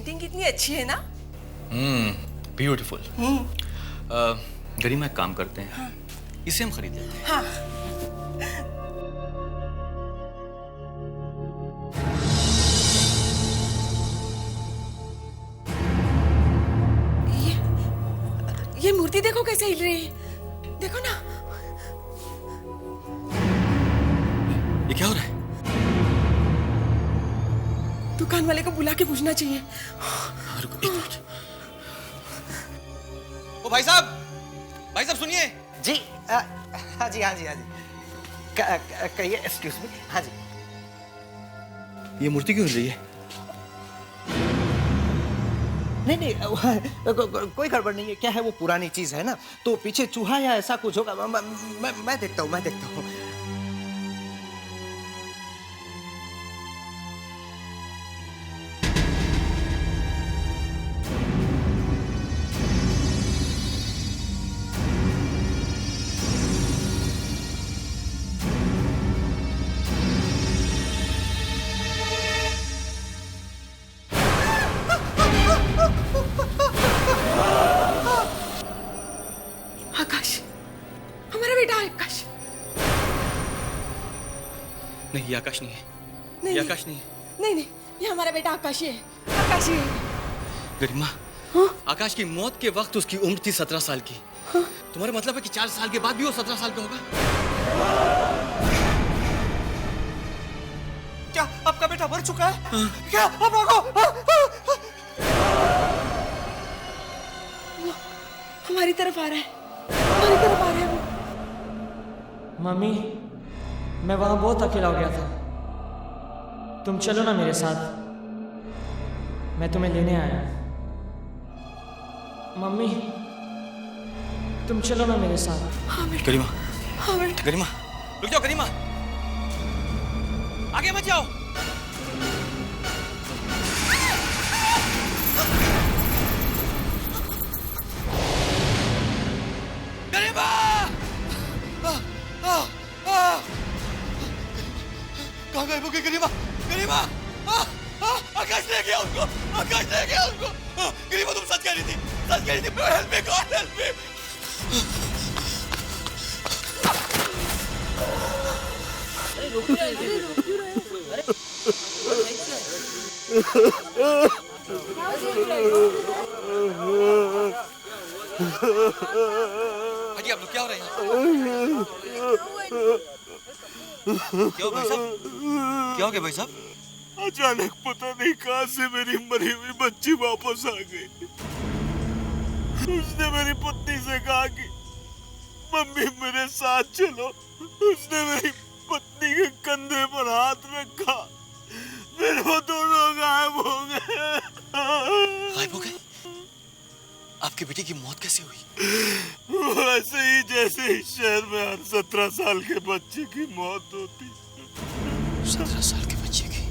Painting कितनी अच्छी है ना। ब्यूटीफुल। गरिमा एक काम करते हैं, हाँ। इसे हम खरीद लेते हैं। हाँ। ये मूर्ति देखो कैसे हिल रही है, देखो ना। ये क्या हो रहा है? दुकान वाले को बुला के पूछना चाहिए। रुको एक मिनट। ओ भाई साहब सुनिए। जी हाँ जी हाँ जी हाँ जी, कहिए। Excuse me. हाँ जी। ये मूर्ति क्यों हिल रही है? नहीं कोई गड़बड़ नहीं है। क्या है, वो पुरानी चीज है ना, तो पीछे चूहा या ऐसा कुछ होगा। मैं देखता हूँ। आकाश, हमारा बेटा आकाश। नहीं, ये आकाश नहीं है। नहीं, ये आकाश नहीं है। नहीं, ये हमारा बेटा आकाश ही है। आकाश ही है। गरिमा, हाँ? आकाश की मौत के वक्त उसकी उम्र थी 17 साल की। हाँ? तुम्हारा मतलब है कि 4 साल के बाद भी वो 17 साल का होगा? क्या आपका बेटा मर चुका है? हाँ? क्या? अब भागो। हमारी तरफ आ रहा है, हमारी तरफ आ रहा है वो। मम्मी, मैं वहां बहुत अकेला हो गया था। तुम चलो ना मेरे साथ, मैं तुम्हें लेने आया। मम्मी, तुम चलो ना मेरे साथ। हाँ बेटा। गरिमा, हाँ बेटा। गरिमा, रुक जाओ। गरिमा, आगे मत जाओ। गरिमा! कहाँ गए वो गरिमा? गरिमा! आकाश ले गया उसको! आकाश ले गया उसको! गरिमा, तुम सच कह रही थी, सच कह रही थी। Help me God, help me! हाजी, आप लोग क्या हो रहे हैं? क्या हो भाई साहब? क्या हो गया भाई साहब? अचानक पता नहीं कहां से मेरी मरी हुई बच्ची वापस आ गई। उसने मेरी पत्नी से कहा कि मम्मी मेरे साथ चलो। उसने मेरी पत्नी के कंधे पर हाथ रखा, फिर वो दोनों गायब हो गए। गायब हो गए? आपकी बेटी की मौत कैसे हुई? वैसे ही जैसे इस शहर में हर 17 साल के बच्चे की मौत होती। 17 साल के बच्चे की?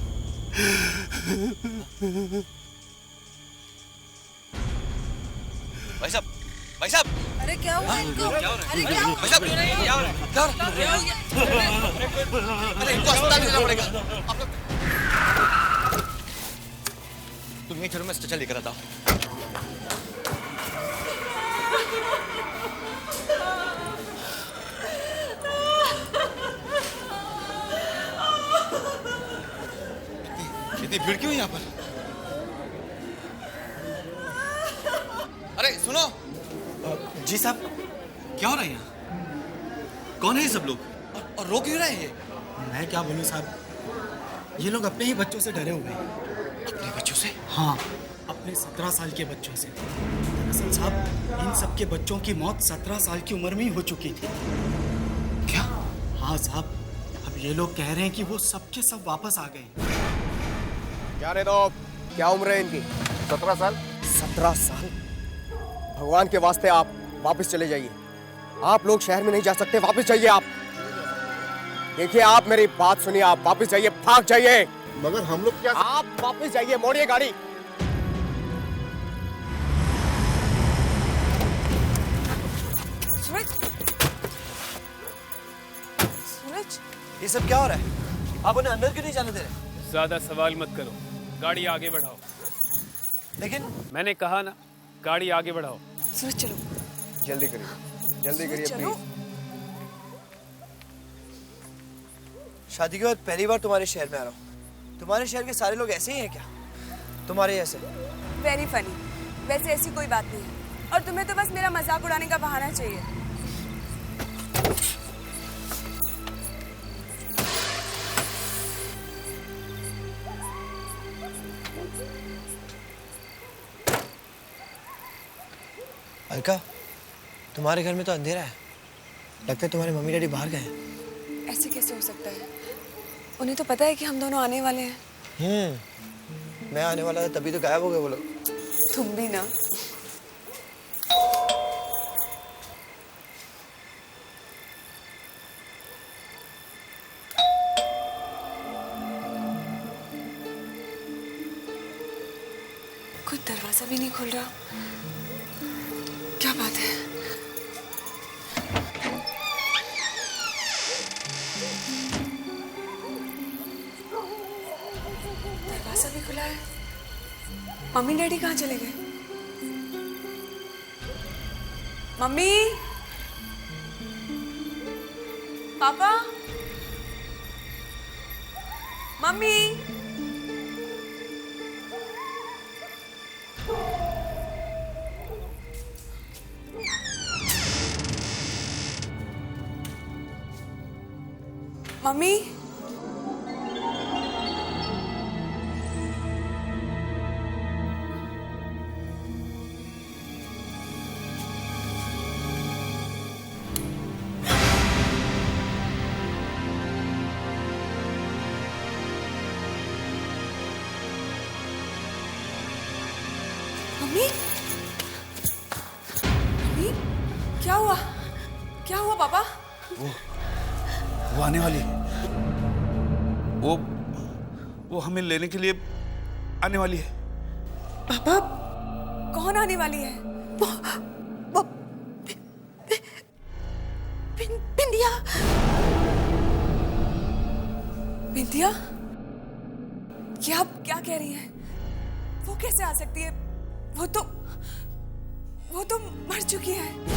भाई साहब, भाई साहब! अरे क्या हुआ इनको? क्या हो रहा है? अरे क्या हुआ? भाई साहब, क्या हो रहा है? क्या हो रहा है? अरे इनको अस्पताल ले जाना पड़ेगा। आप लोग तुम यहीं चलो, मैं स्ट्रेचर लेकर आता हूँ। इतनी भीड़ क्यों है यहाँ पर? अरे सुनो। जी साहब। क्या हो रहा है यहाँ? कौन है ये सब लोग? और रो क्यों रहे हैं ये? मैं क्या बोलूं साहब, ये लोग अपने ही बच्चों से डरे हुए हैं। अपने बच्चों से? हाँ, अपने 17 साल के बच्चों से। दरअसल साहब, इन सब के बच्चों की मौत 17 साल की उम्र में ही हो चुकी थी। क्या? हाँ साहब, अब ये लोग कह रहे हैं कि वो सब के सब वापस आ गए। क्या रे दो, क्या उम्र है इनकी? 17 साल? 17 साल? भगवान के वास्ते आप वापस चले जाइए। आप लोग शहर में नहीं जा सकते, वापस जाइए आप। देखिए आप मेरी बात सुनिए, आप वापस जाइए, भाग जाइए। मगर हम लोग क्या? आप वापस जाइए, मोड़िए गाड़ी। सूरज, सूरज, ये सब क्या हो रहा है? आप उन्हें अंदर क्यों नहीं जाने दे रहे? ज्यादा सवाल मत करो, गाड़ी आगे बढ़ाओ। लेकिन मैंने कहा ना, गाड़ी आगे बढ़ाओ। सूरज चलो। जल्दी करिए, जल्दी करिए चलो। प्लीज। शादी के बाद पहली बार तुम्हारे शहर में आ रहा हूँ। तुम्हारे शहर के सारे लोग ऐसे ही हैं क्या? तुम्हारे जैसे? Very funny. वैसे ऐसी कोई बात नहीं है और तुम्हें तो बस मेरा मजाक उड़ाने का बहाना चाहिए। अलका, तुम्हारे घर में तो अंधेरा है। लगता है तुम्हारे मम्मी डैडी बाहर गए हैं। ऐसे कैसे हो सकता है? उन्हें तो पता है कि हम दोनों आने वाले हैं। मैं आने वाला था तभी तो गायब हो गए वो लोग। तुम भी ना। कोई दरवाजा भी नहीं खुल रहा। क्या बात है? दरवाजा भी खुला है। मम्मी डैडी कहाँ चले गए? मम्मी, पापा, मम्मी। मम्मी, मम्मी, मम्मी, क्या हुआ? क्या हुआ पापा? वो आने वाली है। वो हमें लेने के लिए आने वाली है। पापा, कौन आने वाली है? बिंदिया। बिंदिया? ये आप क्या कह रही हैं? वो कैसे आ सकती है? वो तो मर चुकी है।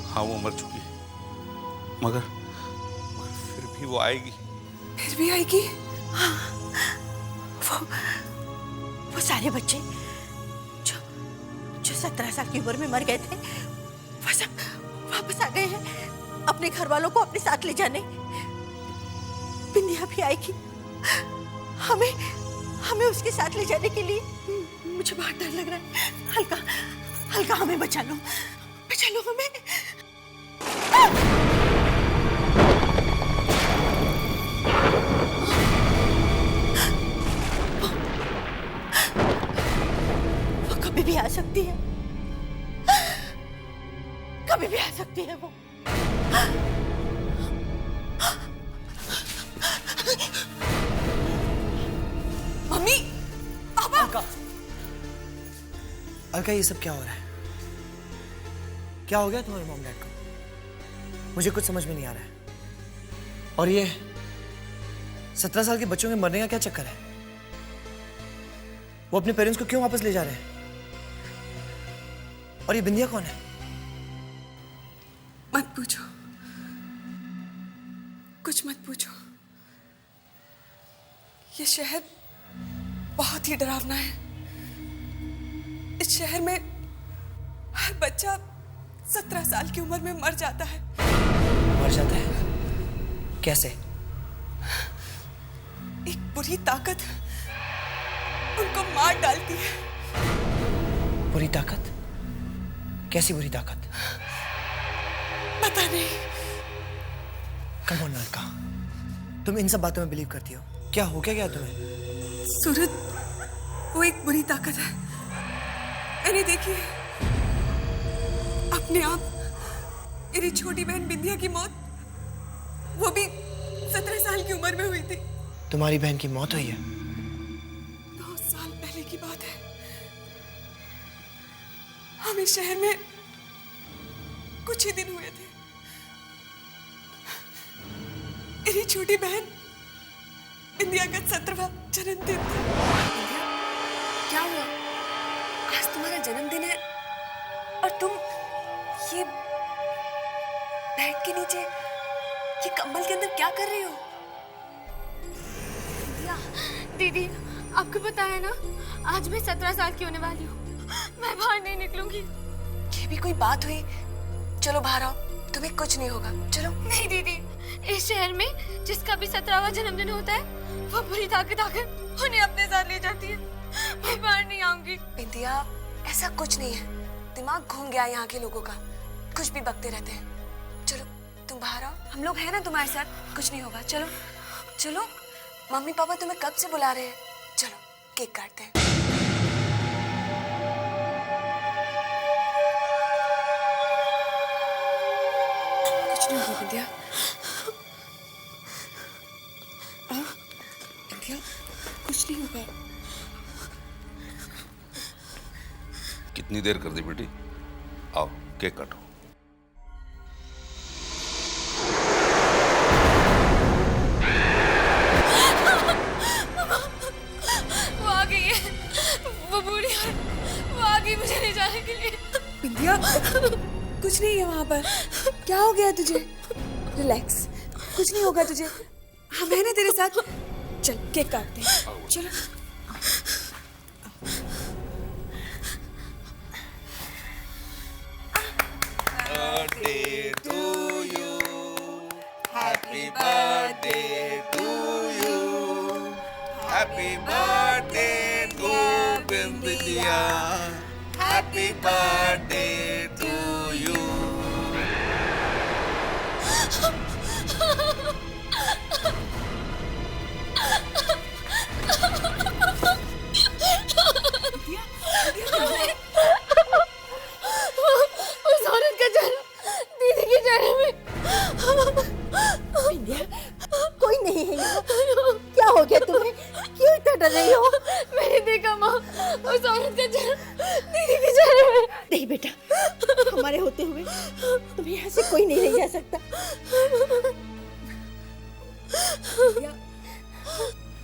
हाँ, वो मर चुकी है, मगर फिर भी वो आएगी। फिर भी आएगी? वो सारे बच्चे जो जो 17 साल की उम्र में मर गए थे, वो सब वापस आ गए हैं अपने घर वालों को अपने साथ ले जाने। बिंदिया भी आएगी, हमें उसके साथ ले जाने के लिए। मुझे बहुत डर लग रहा है। हल्का हल्का, हमें बचा लो हमें। वो कभी भी आ सकती है, कभी भी आ सकती है वो। मम्मी, पापा। अलका, ये सब क्या हो रहा है? क्या हो गया तुम्हारे मॉम डैड को? मुझे कुछ समझ में नहीं आ रहा है। और ये 17 साल के बच्चों के मरने का क्या चक्कर है? वो अपने पेरेंट्स को क्यों वापस ले जा रहे हैं? और ये बिंदिया कौन है? मत पूछो, कुछ मत पूछो। ये शहर बहुत ही डरावना है। इस शहर में हर बच्चा 17 साल की उम्र में मर जाता है। मर जाता है? कैसे? एक बुरी ताकत उनको मार डालती है। बुरी ताकत? कैसी बुरी ताकत? पता नहीं। कम ऑन लड़का, तुम इन सब बातों में बिलीव करती हो? क्या हो क्या तुम्हें? सूरज, वो एक बुरी ताकत है। मैंने देखी है अपने आप। मेरी छोटी बहन बिंदिया की मौत, वो भी 17 साल की उम्र में हुई थी। तुम्हारी बहन की मौत हुई है? 9 साल पहले की बात है। हम इस शहर में कुछ ही दिन हुए थे। मेरी छोटी बहन बिंदिया का 17वां जन्मदिन था। क्या हुआ? आज तुम्हारा जन्मदिन है और तुम ये बेड के नीचे, ये कंबल के अंदर क्या कर रही हो? दीदी, आपको पता है ना, आज मैं 17 साल की होने वाली हूँ। मैं बाहर नहीं निकलूंगी। ये भी कोई बात हुई? चलो बाहर आओ, तुम्हें कुछ नहीं होगा। चलो। नहीं दीदी, इस शहर में जिसका भी 17वां जन्मदिन होता है, वो बुरी ताकत आकर उन्हें अपने साथ ले जाती है। मैं बाहर नहीं आऊंगी। बिंदिया, ऐसा कुछ नहीं है। दिमाग घूम गया यहाँ के लोगों का, कुछ भी बकते रहते हैं। चलो तुम बाहर आओ, हम लोग हैं ना तुम्हारे साथ, कुछ नहीं होगा। चलो चलो, मम्मी पापा तुम्हें कब से बुला रहे हैं। चलो केक काटते हैं। कुछ नहीं होगा बिंदिया। बिंदिया, कुछ नहीं होगा। कितनी देर कर दी बेटी? आओ केक काटो। वो आ गई है, वो बूढ़ी है, वो आ गई मुझे ले जाने के लिए। बिंदिया, कुछ नहीं है वहां पर। क्या हो गया तुझे? रिलैक्स, कुछ नहीं होगा तुझे। हम हैं ना तेरे साथ। चल केक काटते हैं। चलो। Birthday to you, happy birthday to you, happy birthday to Bindiya, happy birthday to you. उस औरत का चेहरा दीदी के चेहरे में। बिंदिया, कोई नहीं है यहाँ। क्या हो गया तुम्हें? क्यों इतना डर रही हो? मैंने देखा माँ, उस औरत का चेहरा दीदी के चेहरे में। नहीं बेटा, हमारे होते हुए तुम्हें यहाँ से कोई नहीं ले जा सकता।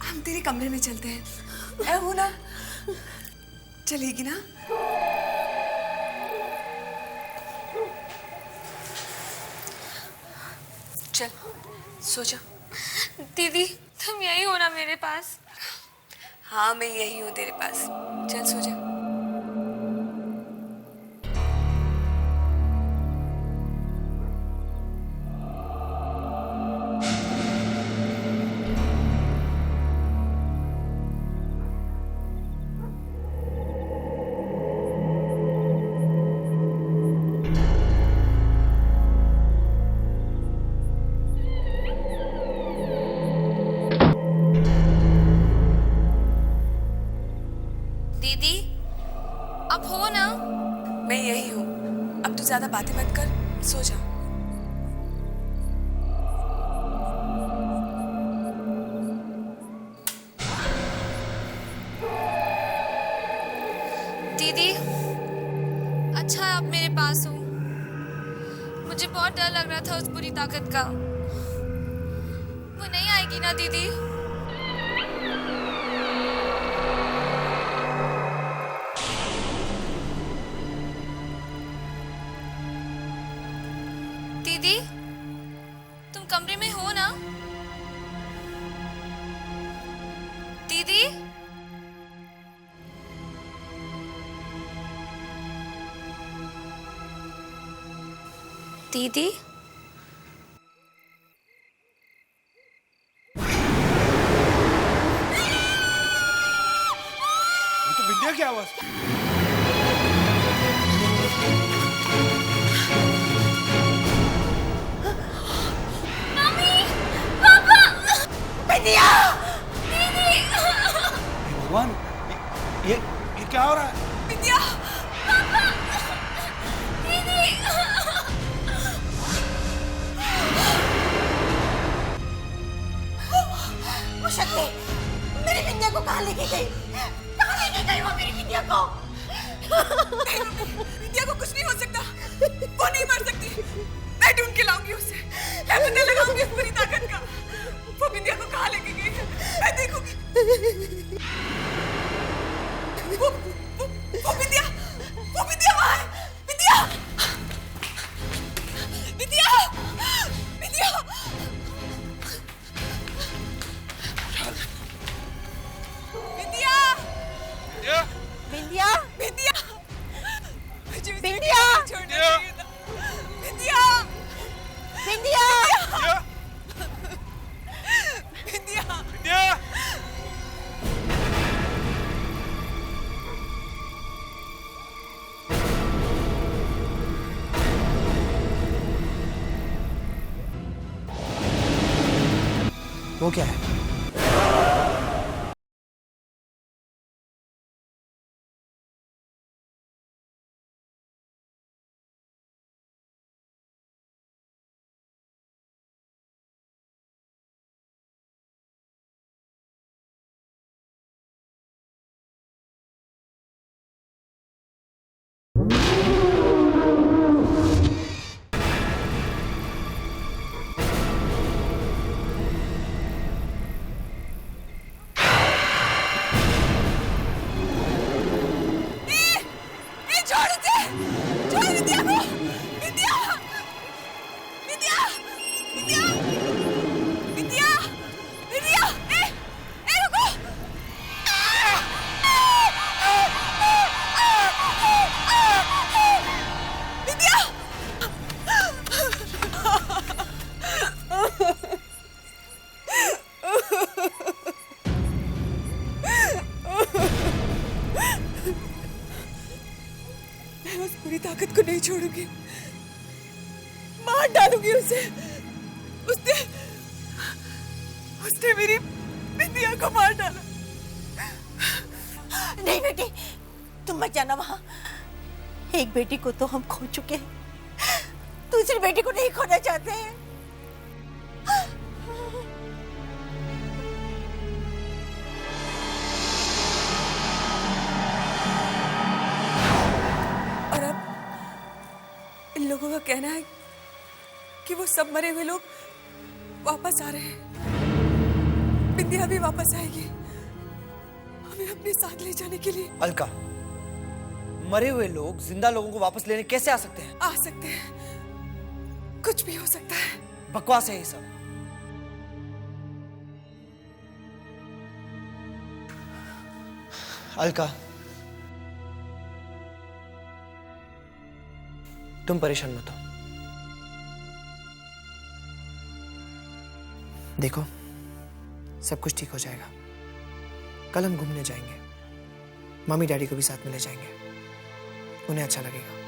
हम तेरे कमरे में चलते हैं। ऐ हो ना, चलेगी ना? चल सो जा। दीदी, तुम यही हो ना मेरे पास? हाँ, मैं यही हूँ तेरे पास। चल सो जा। दीदी, अब हो ना? मैं यही हूँ। अब तू ज्यादा बातें मत कर, सो जा। दीदी, अच्छा आप मेरे पास हो। मुझे बहुत डर लग रहा था उस बुरी ताकत का। वो नहीं आएगी ना दीदी? दीदी, तुम कमरे में हो ना? दीदी, दीदी ये तो विद्या की आवाज। विद्या! भगवान, ये क्या हो रहा है? विद्या! वो शक्ति मेरी विद्या को कहाँ लेके गई? कहाँ लेके गई वो मेरी विद्या को? विद्या को कुछ नहीं हो सकता, वो नहीं मर सकती। मैं ढूंढ के लाऊंगी उसे, मैं पता लगाऊंगी उस पूरी ताकत का। वो विद्या को कहाँ लेके गई है, मैं देखूंगी। वो विद्या वहाँ है। विद्या! विद्या! विद्या! विद्या! विद्या! विद्या! मुझे उसे विद्या! छोड़ना चाहिए था। विद्या! विद्या! विद्या! वो क्या है? ताकत को नहीं छोड़ूंगी, मार डालूंगी उसे। उसने मेरी विद्या को मार डाला। नहीं बेटी, तुम मत जाना वहां। एक बेटी को तो हम खो चुके हैं, दूसरी बेटी को नहीं खोना चाहते हैं। और अब इन लोगों का कहना है कि वो सब मरे हुए लोग वापस आ रहे हैं। विद्या भी वापस आएगी, हमें अपने साथ ले जाने के लिए। अलका, मरे हुए लोग जिंदा लोगों को वापस लेने कैसे आ सकते हैं? आ सकते हैं, कुछ भी हो सकता है। बकवास है ये सब। अलका, तुम परेशान मत हो। देखो, सब कुछ ठीक हो जाएगा। कल हम घूमने जाएंगे, मम्मी डैडी को भी साथ में ले जाएंगे, उन्हें अच्छा लगेगा।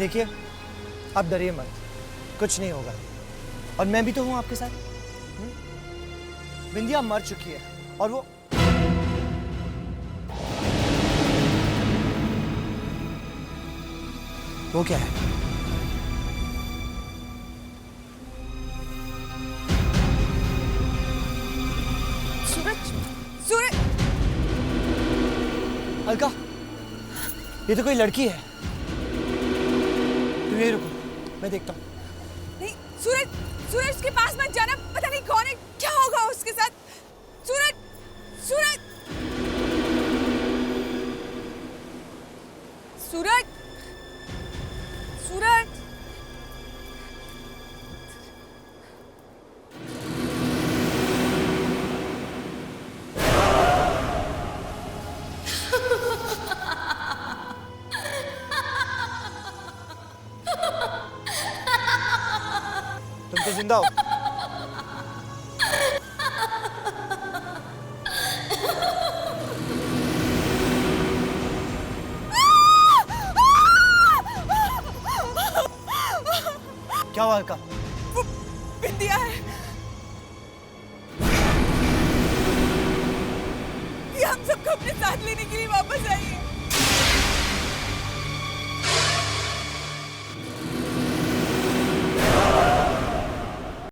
देखिए, आप डरिए मत, कुछ नहीं होगा। और मैं भी तो हूं आपके साथ। विंध्या मर चुकी है और वो क्या है? सूरज, सूरज! अलका, ये तो कोई लड़की है। तुम यहीं रुको, मैं देखता हूँ। नहीं, सूरज, सूरज के पास मत जाना। पता नहीं कौन है, क्या होगा उसके साथ। जिंदा हो। क्या हुआ अलका? विद्या है, ये हम सबको अपने साथ लेने के लिए वापस आई है।